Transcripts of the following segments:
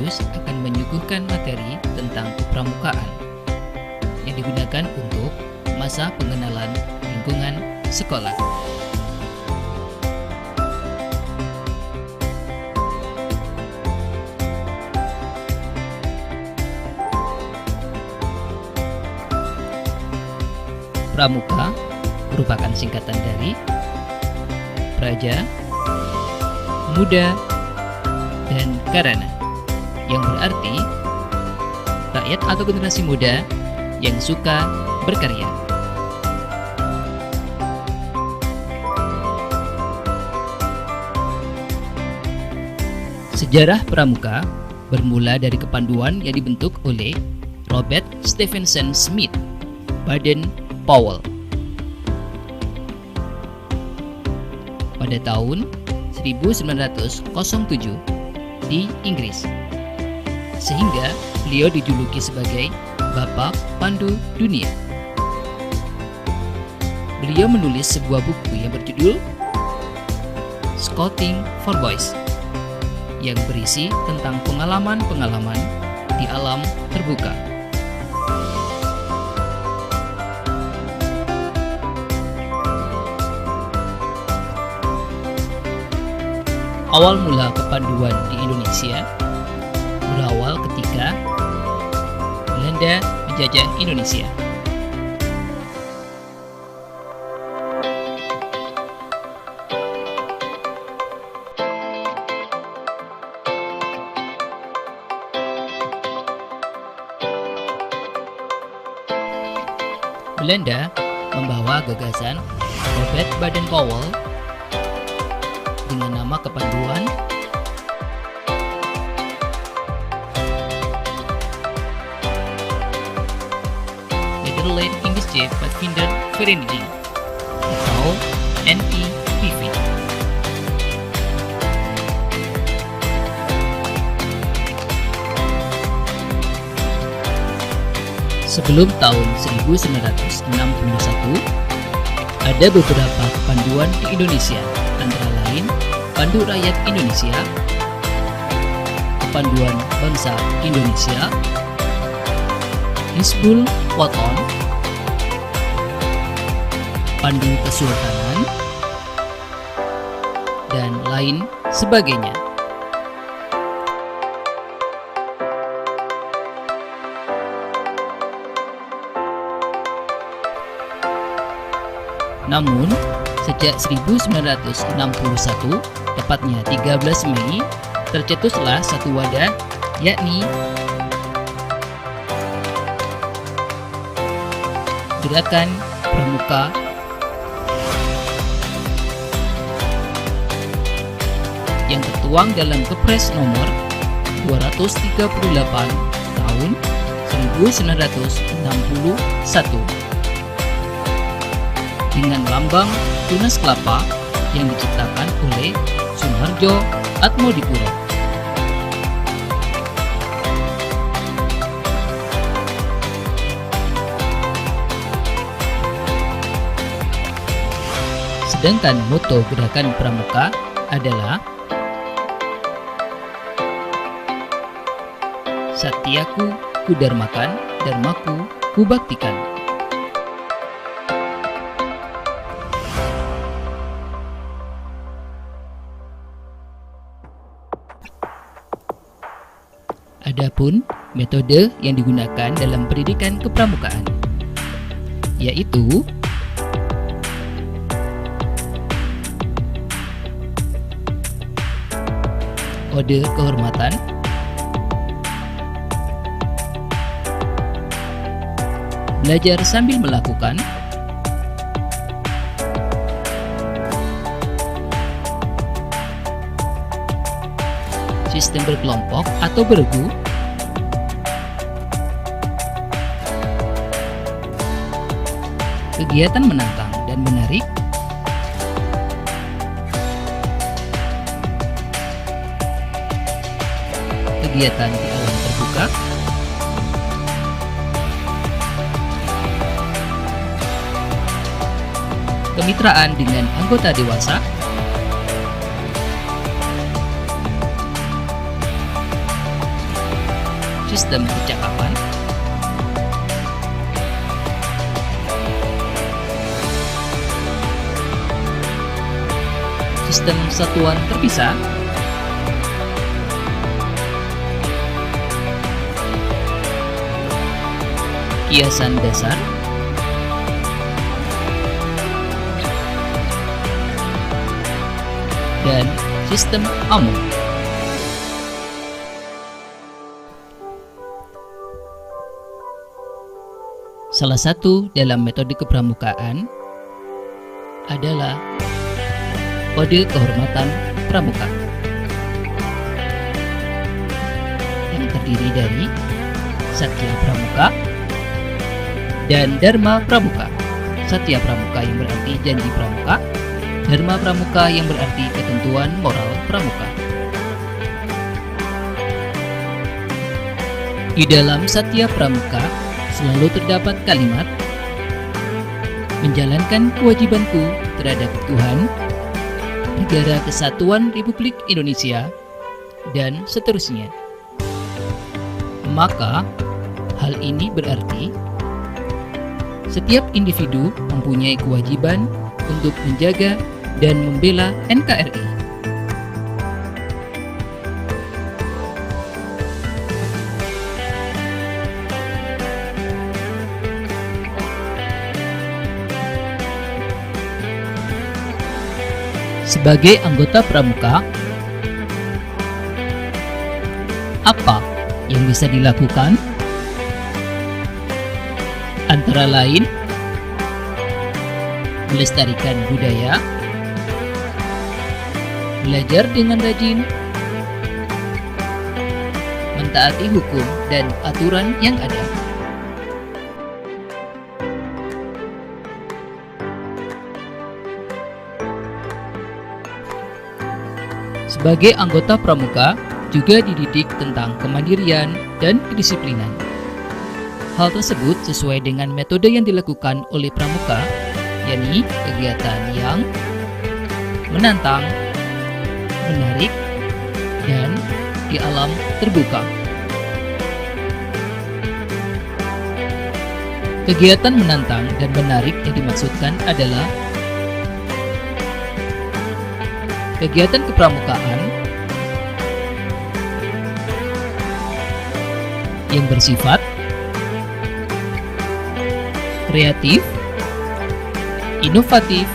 Agustinus akan menyuguhkan materi tentang kepramukaan yang digunakan untuk masa pengenalan lingkungan sekolah. Pramuka merupakan singkatan dari Praja, Muda, dan Karana, yang berarti rakyat atau generasi muda yang suka berkarya. Sejarah Pramuka bermula dari kepanduan yang dibentuk oleh Robert Stephenson Smith Baden-Powell pada tahun 1907 di Inggris, sehingga beliau dijuluki sebagai Bapak Pandu Dunia. Beliau menulis sebuah buku yang berjudul Scouting for Boys yang berisi tentang pengalaman-pengalaman di alam terbuka. Awal mula kepanduan di Indonesia berawal ketika Belanda menjajah Indonesia. Belanda membawa gagasan Robert Baden-Powell dengan nama kepanduan Nederland Indische Padvindervereniging atau NIPV. Sebelum tahun 1961, ada beberapa kepanduan di Indonesia, antara lain Pandu Rakyat Indonesia, Kepanduan Bangsa Indonesia, Hizbul Waton, Pandu Kesultanan, dan lain sebagainya. Namun, sejak 1961, tepatnya 13 Mei, tercetuslah satu wadah, yakni Gerakan Pramuka yang tertuang dalam Kepres nomor 238 tahun 1961 dengan lambang tunas kelapa yang diciptakan oleh Sunharjo Atmodipuro. Sedangkan moto Gerakan Pramuka adalah Satyaku Kudarmakan, Dharmaku Kubaktikan. Adapun metode yang digunakan dalam pendidikan kepramukaan, yaitu Ode Kehormatan, belajar sambil melakukan, sistem berkelompok atau beregu, kegiatan menantang dan menarik, kegiatan di alam terbuka, kemitraan dengan anggota dewasa, sistem percakapan, sistem satuan terpisah, kiasan dasar, dan sistem AMO. Salah satu dalam metode kepramukaan adalah kode kehormatan pramuka yang terdiri dari Satya Pramuka dan Dharma Pramuka. Satya Pramuka yang berarti janji pramuka, Dharma Pramuka yang berarti ketentuan moral pramuka. Di dalam Satya Pramuka selalu terdapat kalimat menjalankan kewajibanku terhadap Tuhan, Negara Kesatuan Republik Indonesia, dan seterusnya. Maka, hal ini berarti setiap individu mempunyai kewajiban untuk menjaga dan membela NKRI. Sebagai anggota pramuka, apa yang bisa dilakukan? Antara lain, melestarikan budaya, belajar dengan rajin, mentaati hukum dan aturan yang ada. Sebagai anggota pramuka juga dididik tentang kemandirian dan kedisiplinan. Hal tersebut sesuai dengan metode yang dilakukan oleh pramuka, yakni kegiatan yang menantang, menarik, dan di alam terbuka. Kegiatan menantang dan menarik yang dimaksudkan adalah kegiatan kepramukaan yang bersifat kreatif, inovatif,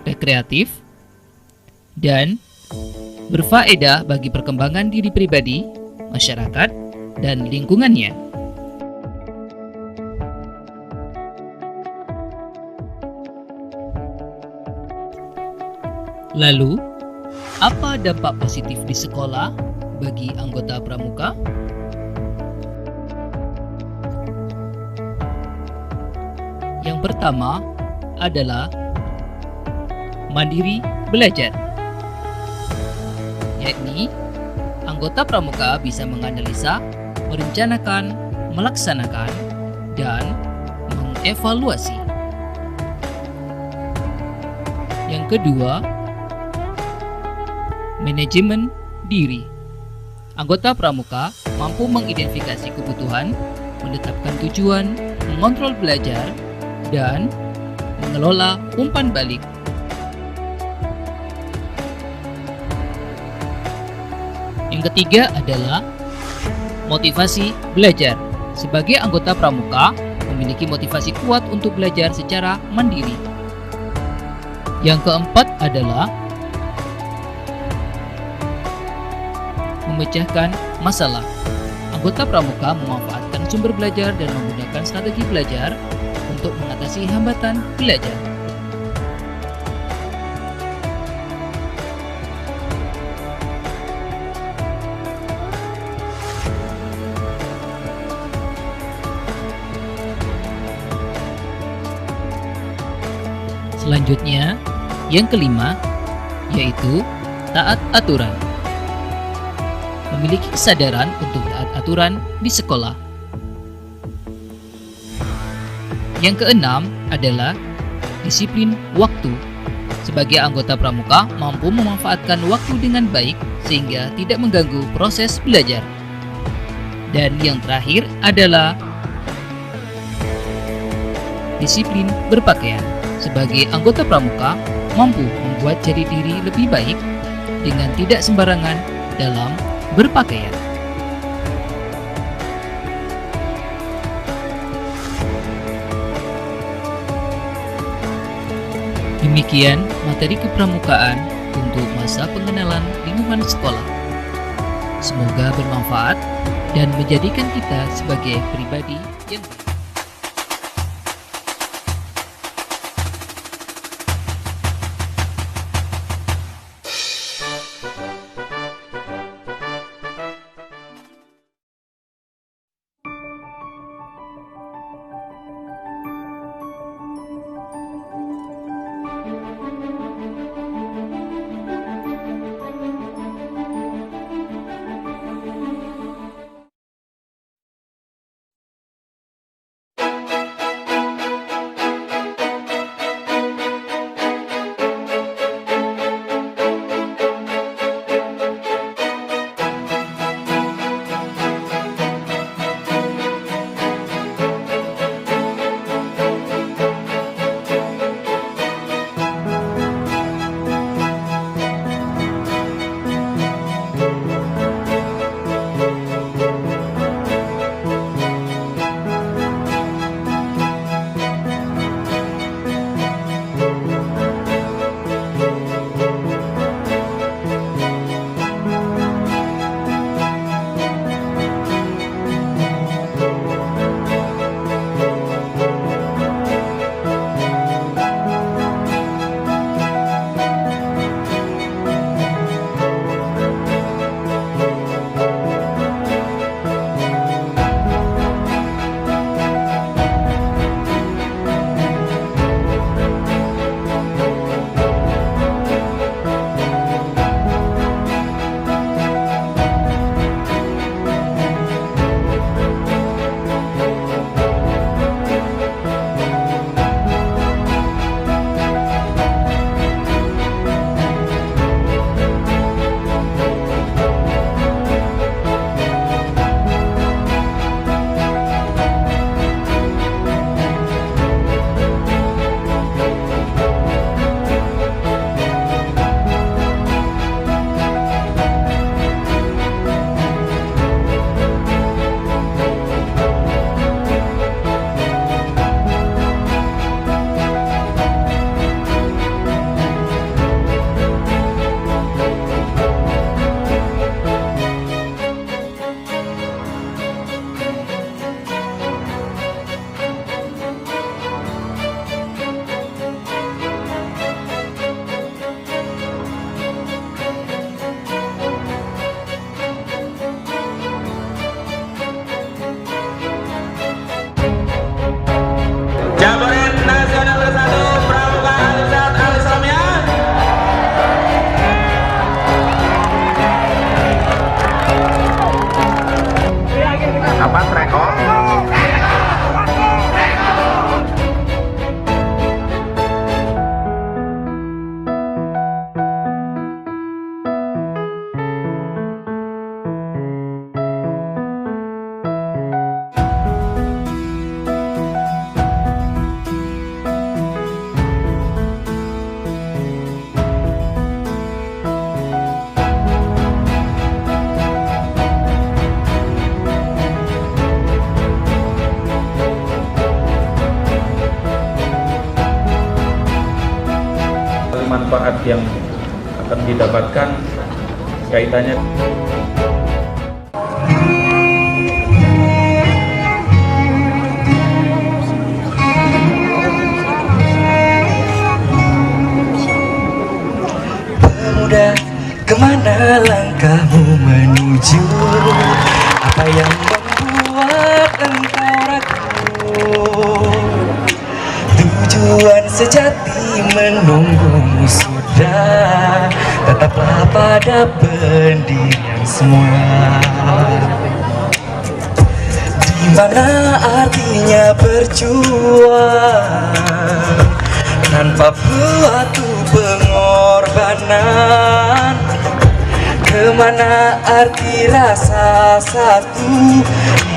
rekreatif, dan berfaedah bagi perkembangan diri pribadi, masyarakat, dan lingkungannya. Lalu, apa dampak positif di sekolah bagi anggota pramuka? Yang pertama adalah mandiri belajar, yakni anggota pramuka bisa menganalisa, merencanakan, melaksanakan, dan mengevaluasi. Yang kedua, manajemen diri. Anggota pramuka mampu mengidentifikasi kebutuhan, menetapkan tujuan, mengontrol belajar, dan mengelola umpan balik. Yang ketiga adalah motivasi belajar. Sebagai anggota pramuka memiliki motivasi kuat untuk belajar secara mandiri. Yang keempat adalah memecahkan masalah. Anggota pramuka memanfaatkan sumber belajar dan menggunakan strategi belajar untuk mengatasi hambatan belajar. Selanjutnya, yang kelima, yaitu taat aturan. Memiliki kesadaran untuk taat aturan di sekolah. Yang keenam adalah disiplin waktu. Sebagai anggota pramuka mampu memanfaatkan waktu dengan baik sehingga tidak mengganggu proses belajar. Dan yang terakhir adalah disiplin berpakaian. Sebagai anggota pramuka, mampu membuat jati diri lebih baik dengan tidak sembarangan dalam berpakaian. Demikian materi kepramukaan untuk masa pengenalan lingkungan sekolah. Semoga bermanfaat dan menjadikan kita sebagai pribadi yang baik. Manfaat yang akan didapatkan kaitannya pemuda, kemana langkahmu menuju? Apa yang membuat engkau ragu? Tujuan sejati menunggumu sudah, tetaplah pada pendirian semula. Di mana artinya berjuang tanpa suatu pengorbanan? Kemana arti rasa satu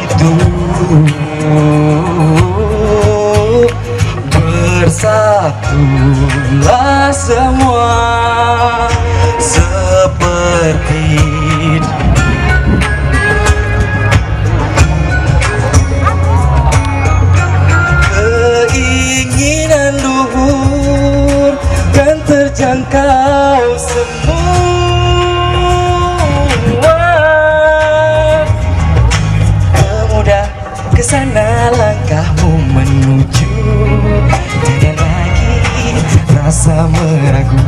itu? Bersatulah semua seperti keinginan luhur dan terjangkau semua. Kemudah kesana langkahmu menuju, tidak lagi rasa meragu.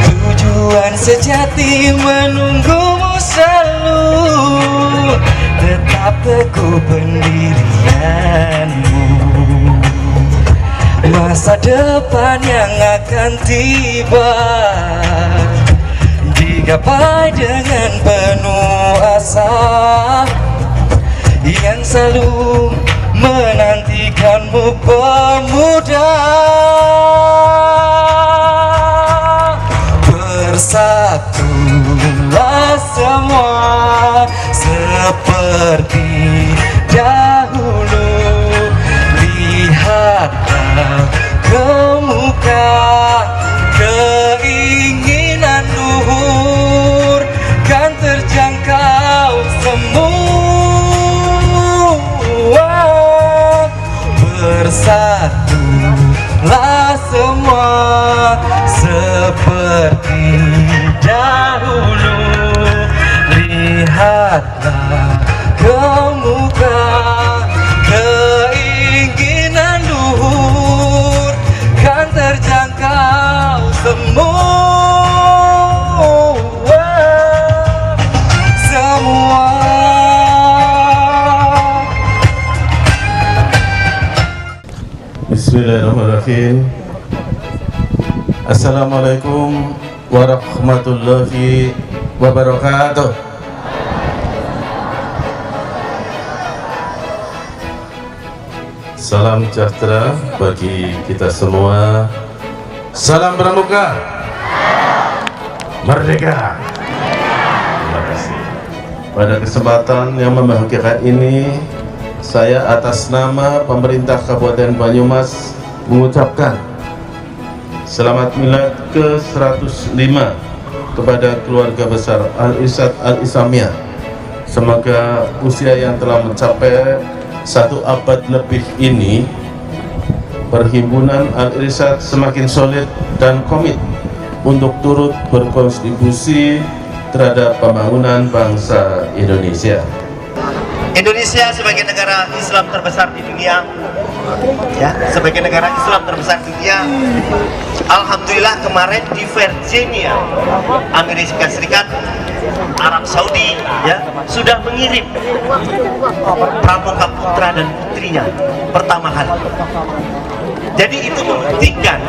Tujuan sejati menunggumu selalu, tetap teguh pendirianmu. Masa depan yang akan tiba digapai dengan penuh asa yang selalu menantikanmu pemuda. Bersatulah semua seperti dahulu, lihatlah ke muka, keinginan luhur kan terjangkau semua. Bersatulah semua seperti dahulu, lihatlah ke muka, keinginan luhur kan terjangkau semua. Bismillahirrahmanirrahim. Assalamualaikum warahmatullahi wabarakatuh. Salam sejahtera bagi kita semua. Salam Pramuka. Merdeka. Terima kasih. Pada kesempatan yang membahagiakan ini, saya atas nama pemerintah Kabupaten Banyumas mengucapkan Selamat Milad ke-105 kepada keluarga besar Al-Irsyad Al-Islamiyah. Semoga usia yang telah mencapai 1 abad lebih ini, Perhimpunan Al-Irsyad semakin solid dan komit untuk turut berkontribusi terhadap pembangunan bangsa Indonesia. Indonesia sebagai negara Islam terbesar di dunia, ya, sebagai negara Islam terbesar di dunia, alhamdulillah kemarin di Virginia, Amerika Serikat, Arab Saudi, ya, sudah mengirim pramuka putra dan putrinya pertama kali. Jadi itu membuktikan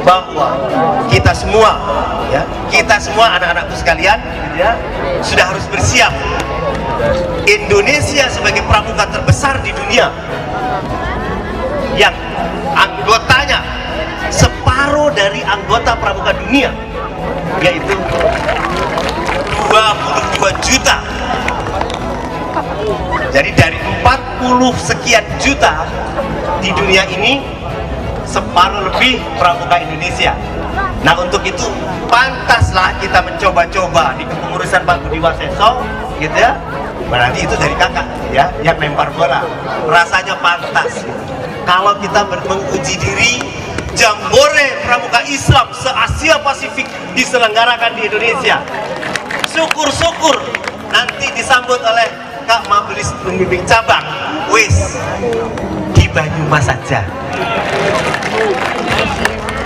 bahwa kita semua, ya, kita semua anak-anakku sekalian, ya, sudah harus bersiap. Indonesia sebagai pramuka terbesar di dunia, yang anggotanya separuh dari anggota pramuka dunia, yaitu 22 juta. Jadi dari 40 sekian juta di dunia ini, separuh lebih pramuka Indonesia. Nah, untuk itu pantaslah kita mencoba-coba di kepengurusan Pak Budi Waseso, gitu ya. Berarti itu dari kakak, ya, yang lempar bola. Rasanya pantas. Kalau kita menguji diri, Jambore Pramuka Islam se-Asia Pasifik diselenggarakan di Indonesia. Syukur-syukur nanti disambut oleh Kak Majelis Pembimbing Cabang, wis di Banyumas saja.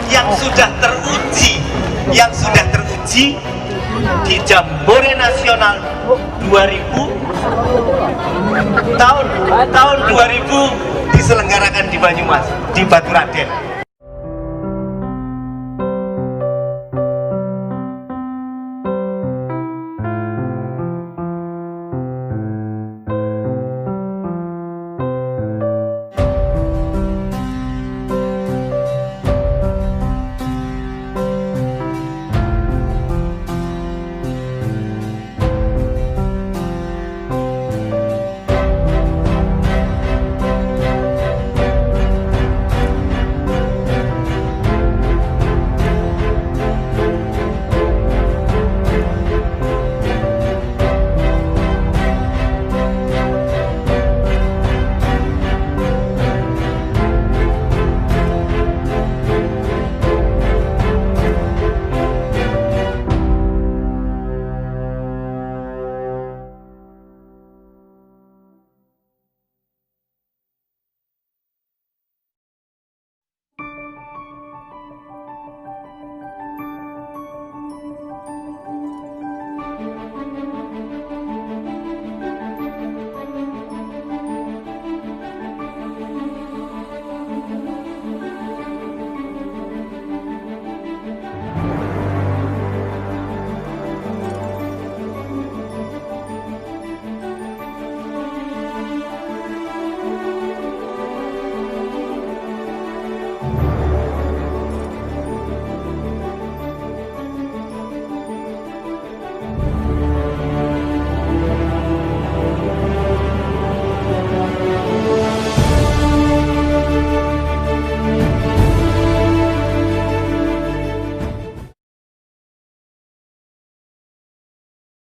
Yang sudah teruji di Jambore Nasional 2000 tahun 2000 diselenggarakan di Banyumas, di Batu Raden.